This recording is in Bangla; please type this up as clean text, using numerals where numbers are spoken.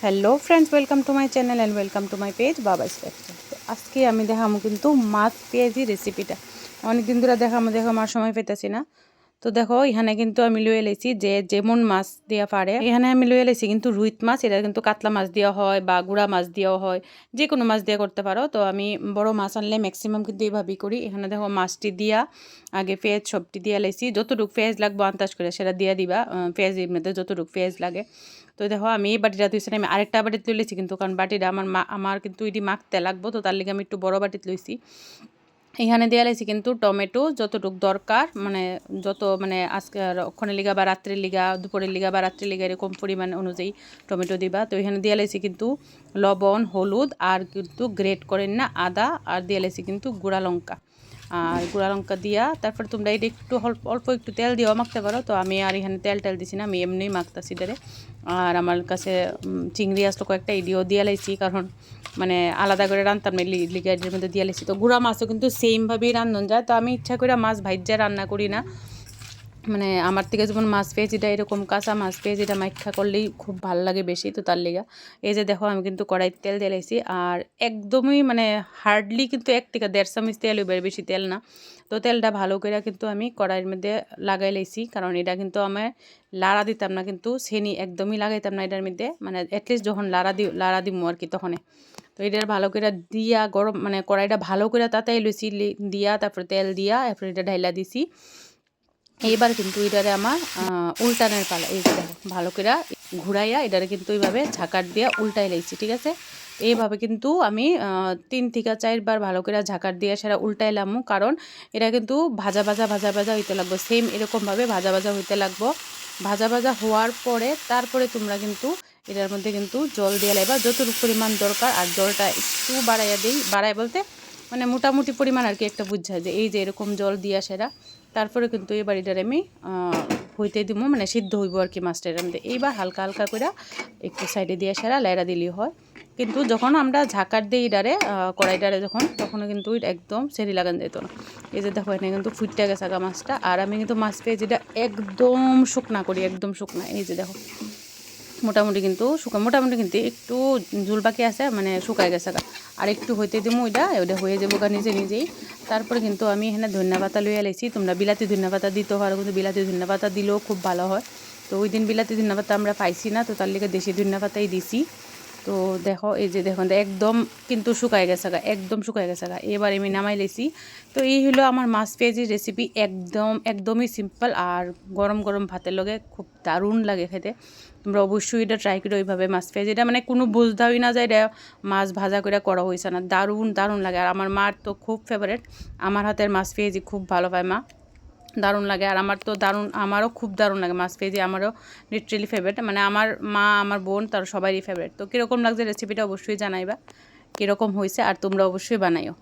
Hello friends, welcome to my channel and welcome to my page Baba's lifestyle. তো আজকে আমি দেখামো কিন্তু মাছ পেঁয়াজি রেসিপিটা। অনেকদিন ধরে দেখো আমার সময় পেতেছি না। তো দেখো এখানে কিন্তু আমি লয়ে লাইছি যে যেমন মাছ দেওয়া পারে। এখানে আমি লয়ে লাইছি কিন্তু রুইত মাছ, এটা কিন্তু কাতলা মাছ দেওয়া হয় বা গুড়া মাছ দেওয়া হয়, যে কোনো মাছ দিয়ে করতে পারো। তো আমি বড় মাছ আনলে ম্যাক্সিমাম কিন্তু এইভাবেই করি। এখানে দেখো মাছটি দিয়া আগে পেঁয়াজ সবটি দিয়ে লাইছি, যতটুকু পেঁয়াজ লাগবো আন্দাজ করে সেটা দিয়ে দিবা। পেঁয়াজের মধ্যে যতটুকু পেঁয়াজ লাগে। তো দেখো আমি এই বাটিটা তুইছি, আমি আরেকটা বাটিতে লইছি কিন্তু, কারণ বাটিটা আমার কিন্তু এটি মাখতে লাগবো, তো তার লিগে আমি একটু বড় বাটিতে লইছি। এখানে দেওয়া লাইছি কিন্তু টমেটো যতটুক দরকার, মানে যত মানে আজকে অক্ষণের লিগা বা রাত্রের লিগা, দুপুরের লিগা বা রাত্রের লিগা এরকম পরিমাণ অনুযায়ী টমেটো দিবা। তো এখানে দেওয়া লাইছি কিন্তু লবণ, হলুদ আর কিন্তু গ্রেট করেন না আদা, আর দেওয়া লাইছি কিন্তু গুঁড়া লঙ্কা। আর গুঁড়া লঙ্কা দিয়া তারপর তোমরা এটা একটু অল্প একটু তেল দিয়েও মাখতে পারো। তো আমি আর এখানে তেল দিছি না, আমি এমনিই মাখতাছি এটারে। আর আমার কাছে চিংড়ি আসলো কয়েকটা, ইডিও দিয়ে লাইছি, কারণ মানে আলাদা করে রান্তাম না, লিগারের মধ্যে দিয়ে লাইছি। তো গুঁড়া মাছও কিন্তু সেমভাবেই রান্ধন যায়। তো আমি ইচ্ছা করে মাছ ভাইজা রান্না করি না, মানে আমার থেকে যেমন মাছ পেঁয়াজিটা এরকম কাঁচা মাছ পেঁয়াজিটা মাইখা করলেই খুব ভালো লাগে বেশি। তো তার লিগা এই যে দেখো আমি কিন্তু কড়াইতে তেল দিয়ে লাইছি, আর একদমই মানে হার্ডলি কিন্তু 1 থেকে 1.5 চামচ তেল হইবে, বেশি তেল না। তো তেলটা ভালো করে কিন্তু আমি কড়াইয়ের মধ্যে লাগাই লাইছি, কারণ এটা কিন্তু আমার লাড়া দিতাম না, কিন্তু সেনি একদমই লাগাইতাম না এটার মধ্যে, মানে অ্যাটলিস্ট যখন লাড়া দিমো আর কি তখনই। তো এটার ভালো করে দিয়া গরম, মানে কড়াইটা ভালো করে তাতাই লইছি, দিয়া তারপরে তেল দিয়া এরপরে এটা ঢাইলা দিছি। এইবার কিন্তু এটারে আমার উল্টানের পালা। এই যে দেখো ভালো করে ঘুরাইয়া এটারে কিন্তু এইভাবে ঝাঁকার দিয়ে উল্টাই লাইছি, ঠিক আছে। এইভাবে কিন্তু আমি 3 থেকে 4 বার ভালো করে ঝাঁকার দিয়ে সেটা উল্টাইলাম, কারণ এটা কিন্তু ভাজা ভাজা হইতে লাগবো, সেম এরকমভাবে ভাজা হইতে লাগবো। ভাজা হওয়ার পরে তারপরে তোমরা কিন্তু এটার মধ্যে কিন্তু জল দিয়ে লাইবা যতটুকু পরিমাণ দরকার। আর জলটা একটু বাড়াই বলতে মানে মোটামুটি পরিমাণ আর কি, একটা বুঝায় যে এই যে এরকম জল দিয়া সেরা। তারপরে কিন্তু এবার এটার আমি হইতে দিব, মানে সিদ্ধ হইব আর কি মাছটা এর মধ্যে। এইবার হালকা করে একটু সাইডে দিয়ে সেরা লাইরা দিলেই হয়। কিন্তু যখন আমরা ঝাঁকার দিই এটারে কড়াইটারে যখন, তখনও কিন্তু একদম সেরি লাগান যেত না। এই যে দেখো এখানে কিন্তু ফুটতে গেছে আগা মাছটা। আর আমি কিন্তু মাছ পেয়ে যেটা একদম শুকনা করি, একদম শুকনা। এই যে দেখো মোটামুটি কিন্তু মোটামুটি কিন্তু একটু ঝুল বাকি আছে, মানে শুকায় গেছে গা। আর একটু হইতে দিমু, ওইটা হয়ে যাবো গা নিজেই। তারপরে কিন্তু আমি এখানে ধনিয়া পাতা লইয়া লাইছি। তোমরা বিলাতি ধনিয়া পাতা দিতেও পারো, কিন্তু বিলাতি ধনিয়া পাতা দিলেও খুব ভালো হয়। তো ওই দিন বিলাতি ধনিয়া পাতা আমরা পাইছি না, তো তার লিগে দেশি ধনিয়া পাতাই দিছি। তো দেখো এই যে দেখুন একদম কিন্তু শুকায় গেছে গা, একদম শুকায় গেছে গা। এবার আমি নামাই লেছি। তো এই হলো আমার মাছ পেঁয়াজির রেসিপি, একদমই সিম্পল, আর গরম ভাতের লগে খুব দারুণ লাগে খেতে। তোমরা অবশ্যই এটা ট্রাই করো ওইভাবে মাছ পেঁয়াজি। এটা মানে কোনো বুঝতেই না যায় এটা মাছ ভাজা করে করা হয়েছে না, দারুণ লাগে। আর আমার মার তো খুব ফেভারেট, আমার হাতের মাছ পেঁয়াজি খুব ভালো পায় মা, দারুণ লাগে। আর আমারও খুব দারুণ লাগে মাছ পেঁয়াজি, আমারও লিটারেলি ফেভারিট, মানে আমার মা, আমার বোন, তার সবারই ফেভারিট। তো কীরকম লাগছে রেসিপিটা অবশ্যই জানাইবা, কীরকম হয়েছে, আর তোমরা অবশ্যই বানাইও।